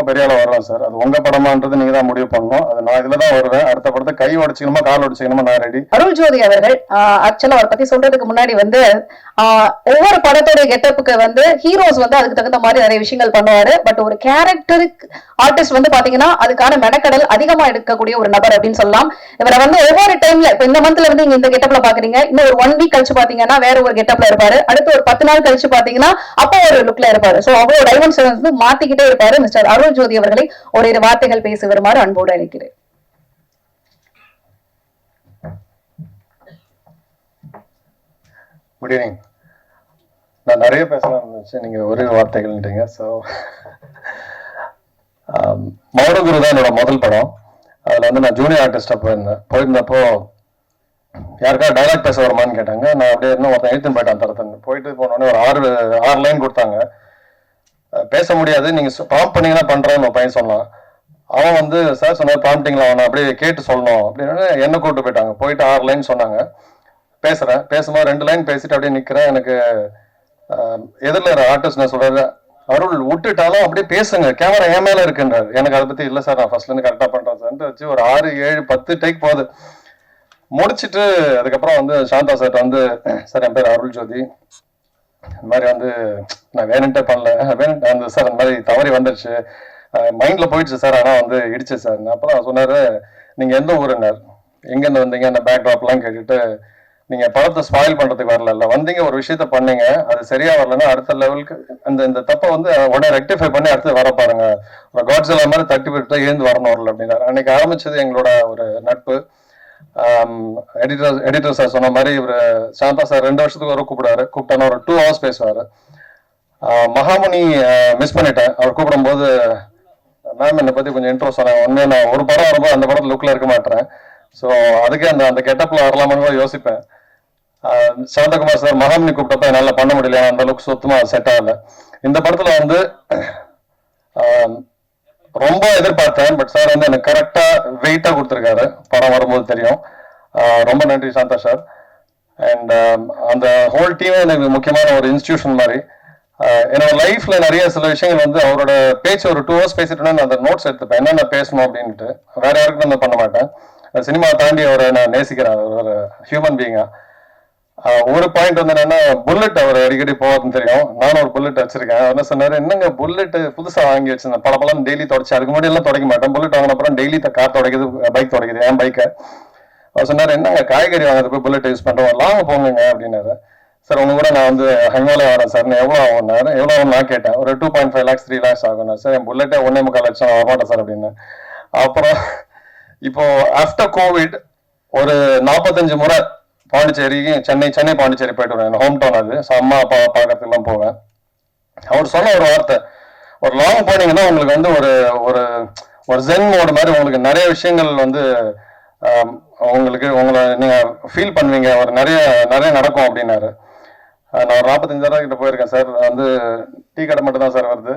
பெரிய ஆளா வரலாம் சார். அது உங்க படமான்றது நீங்க தான் முடிவு பண்ணணும். அது நான் இதுல தான் வருவேன். அடுத்த படத்தை கை உடைச்சிக்கணுமா கால் உடைச்சிக்கணுமா நான் ரெடி. அருள் ஜோதி அவர்கள் ஆக்சுவலா அவரை பத்தி சொல்றதுக்கு முன்னாடி ஒவ்வொரு படத்தோட கெட்டப்புக்கு ஹீரோஸ் அதுக்கு தகுந்த மாதிரி நிறைய விஷயங்கள் பண்ணுவாரு. பட் ஒரு கேரக்டருக்கு ஆர்டிஸ்ட் பாத்தீங்கன்னா அதுக்கான மெனக்கடல் அதிகமா எடுக்கக்கூடிய ஒரு நபர் அப்படின்னு சொல்லலாம். இவரை ஒவ்வொரு டைம்ல இப்ப இந்த மந்த்ல நீங்க இந்த கெட்டப்ல பாக்குறீங்க, இன்னும் ஒரு 1 வீக் கழிச்சு பாத்தீங்கன்னா வேற ஒரு கெட்டப்ல இருப்பாரு, அடுத்து ஒரு 10 நாள் கழிச்சு பாத்தீங்கன்னா அப்போ ஒரு லுக்ல இருப்பாரு. சோ அவ்வளவு டைமென்ஷன்ஸ் மாத்திக்கிட்டே இருப்பாரு. மிஸ்டர் அருள் ஜோதி அவர்களை ஒரு வார்த்தைகள் பேசி வருமாறு அன்போடு அழைக்கிறேன். Good evening. நான் நிறைய பேசலாம் இருந்துச்சு, நீங்க ஒரே வார்த்தைகள்ன்றீங்க. ஸோ மௌனகுரு தான் என்னோட முதல் படம். அதில் நான் ஜூனியர் ஆர்டிஸ்டாக போயிருந்தப்போ யாருக்கா டைலாக் பேச வருமானு கேட்டாங்க. நான் அப்படியே இன்னும் ஒருத்தன் எழுத்துன்னு போயிட்டேன். தரத்துன்னு போயிட்டு போனோடனே ஒரு 6 லைன் கொடுத்தாங்க. பேச முடியாது, நீங்கள் ப்ராம்ப்ட் பண்ணீங்கன்னா பண்ணுறேன்னு ஒரு பையன் சொன்னான். அவன் சார் சொன்ன ப்ராம்ப்டிங்கில் அவனை அப்படியே கேட்டு சொல்லணும் அப்படின்னு என்ன கூப்பிட்டு போயிட்டாங்க. போயிட்டு 6 லைன் சொன்னாங்க. பேசும்போது 2 லைன் பேசிட்டு அப்படியே நிற்கிறேன். எனக்கு எதிரில் ஆர்டிஸ்ட் நான் சொல்கிறேன், அருள் விட்டுட்டாலும் அப்படியே பேசுங்க, கேமரா என் மேலே இருக்குன்றாரு. எனக்கு அதை பற்றி இல்லை சார், நான் ஃபர்ஸ்ட்லேருந்து கரெக்டாக பண்ணுறேன் சார்ன்ட்டு வச்சு ஒரு 6, 7, 10 டேக் போகுது. முடிச்சுட்டு அதுக்கப்புறம் சாந்தா சார் சார் என் பேர் அருள் ஜோதி, இந்த மாதிரி நான் வேணுன்ட்டே பண்ணல, சார் அந்த மாதிரி தவறி வந்துடுச்சு, மைண்டில் போயிடுச்சு சார், ஆனால் இடிச்சு சார். அப்போதான் சொன்னார், நீங்கள் எந்த ஊருன்னார், எங்கேருந்து வந்தீங்க, அந்த பேக்ராப்லாம் கேட்டுட்டு, நீங்கள் படத்தை ஸ்பாயில் பண்ணுறதுக்கு வரல, வந்தீங்க ஒரு விஷயத்த பண்ணீங்க, அது சரியாக வரலன்னா அடுத்த லெவலுக்கு இந்த தப்பை உடனே ரெக்டிஃபை பண்ணி அடுத்து வர பாருங்க, ஒரு காட்ஸில்லா மாதிரி தட்டி விட்டு எழுந்து வரணும் வரல அப்படின்னாரு. அன்னைக்கு ஆரம்பிச்சது எங்களோட ஒரு நட்பு. எடிட்டர் சார் சொன்ன மாதிரி இவர் சாந்தா சார் 2 வருஷத்துக்கு ஒரு கூப்பிட்டான ஒரு 2 hours பேசுவார். மகாமுனி மிஸ் பண்ணிட்டேன். அவர் கூப்பிடும்போது மேம் என்னை பற்றி கொஞ்சம் இன்ட்ரோ சொன்னாங்க. உண்மையாக நான் ஒரு படம் வரும்போது அந்த படத்தில் லுக்கில் இருக்க மாட்டேன். ஸோ அதுக்கே அந்த கெட்டப்பில் வரலாமான்னு கூட யோசிப்பேன். சாந்தகுமார் சார் மகாமுனி கூப்பிட்டப்ப என்னால் பண்ண முடியல, அந்த அளவுக்கு சுத்தமாக செட் ஆகல. இந்த படத்தில் ரொம்ப எதிர்பார்த்தேன். பட் சார் எனக்கு கரெக்டாக வெயிட்டாக கொடுத்துருக்காரு. படம் வரும்போது தெரியும். ரொம்ப நன்றி சாந்தா சார். அண்ட் அந்த ஹோல் டீமே எனக்கு முக்கியமான ஒரு இன்ஸ்டிடியூஷன் மாதிரி. என்னோட லைஃப்ல நிறைய சில விஷயங்கள் அவரோட பேச்சு ஒரு 2 hours பேசிட்டோன்னா நான் அந்த நோட்ஸ் எடுத்துப்பேன், என்னென்ன பேசணும் அப்படின்ட்டு. வேற யாருக்கும் பண்ண மாட்டேன். சினிமாவை தாண்டி அவரை நான் நேசிக்கிறேன், ஒரு ஹியூமன் பீயிங்கா. ஒரு பாயிண்ட் என்னன்னா, புல்லட் அவர் அடிக்கடி போவார்னு தெரியும். நானும் ஒரு புல்லட் வச்சிருக்கேன். அவர் என்ன சொன்னாரு, என்னங்க புல்லட் புதுசா வாங்கி வச்சிருந்தேன், பல டெய்லி தொடச்சு, அதுக்கு முன்னாடி எல்லாம் தொடக்க மாட்டேன், புல்லட் வாங்கின அப்புறம் டெய்லி கார் துடைக்குது, பைக் துடைக்குது, என் பைக்கை. அவர் சொன்னாரு, என்னங்க காய்கறி வாங்குறது போய் புல்லட் யூஸ் பண்றோம், லாங்க போங்க அப்படின்னாரு. சார் உங்க கூட நான் ஹைமாலயா வரேன் சார், எவ்வளோ ஆகும்னாரு. எவ்வளோ ஆகும் நான் கேட்டேன். ஒரு 2.5 lakhs 3 lakhs ஆகும் சார். என் புல்லட்டே 1.25 லட்சம் வரமாட்டேன் சார் அப்படின்னு. அப்புறம் இப்போ ஆஃப்டர் கோவிட் ஒரு 45 முறை பாண்டிச்சேரிக்கு சென்னை பாண்டிச்சேரி போயிட்டு வரேன். ஹோம் டவுன் அது. அம்மா அப்பா பார்க்கறதுக்குலாம் போவேன். அவர் சொன்ன ஒரு வார்த்தை, ஒரு லாங் போனீங்கன்னா உங்களுக்கு ஒரு ஒரு ஜென் மோடு மாதிரி உங்களுக்கு நிறைய விஷயங்கள் உங்களை நீங்க ஃபீல் பண்ணுவீங்க, ஒரு நிறைய நடக்கும் அப்படின்னாரு. நான் ஒரு 45 தடவை கிட்ட போயிருக்கேன் சார். டீ கடை மட்டும் தான் சார் வருது,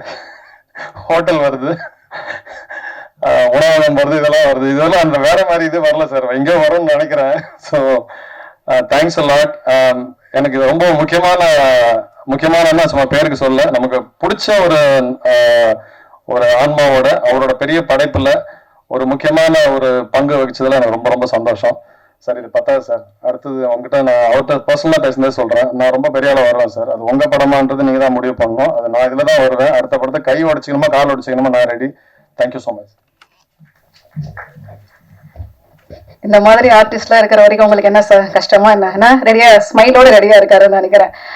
ஹோட்டல் வருது, உணவகம் வருது, இதெல்லாம் அந்த வேற மாதிரி இது வரல சார், எங்கேயோ வரும்னு நினைக்கிறேன். So thanks a lot. எனக்கு இது ரொம்ப முக்கியமான சும்மா பேருக்கு சொல்ல, நமக்கு பிடிச்ச ஒரு ஆன்மாவோட அவரோட பெரிய படைப்புல ஒரு முக்கியமான ஒரு பங்கு வகிச்சதுல எனக்கு ரொம்ப ரொம்ப சந்தோஷம் சார். இது பத்தாது சார். அடுத்தது உங்ககிட்ட நான் அவர்கிட்ட பர்சனலா பேசுனதே சொல்றேன், நான் ரொம்ப பெரிய ஆளா வருவேன் சார். அது உங்க படமான்றது நீங்க தான் முடிவு பண்ணணும். அது நான் இதுல தான் வருவேன். அடுத்த படத்தை கை உடைச்சிக்கணுமா கால் உடைச்சிக்கணுமா நான் ரெடி. Thank you so much. இந்த மாதிரி ஆர்டிஸ்ட்லாம் இருக்கிற வரைக்கும் உங்களுக்கு என்ன கஷ்டமா என்ன ரெடியா ஸ்மைலோட ரெடியா இருக்காருன்னு நினைக்கிறேன்.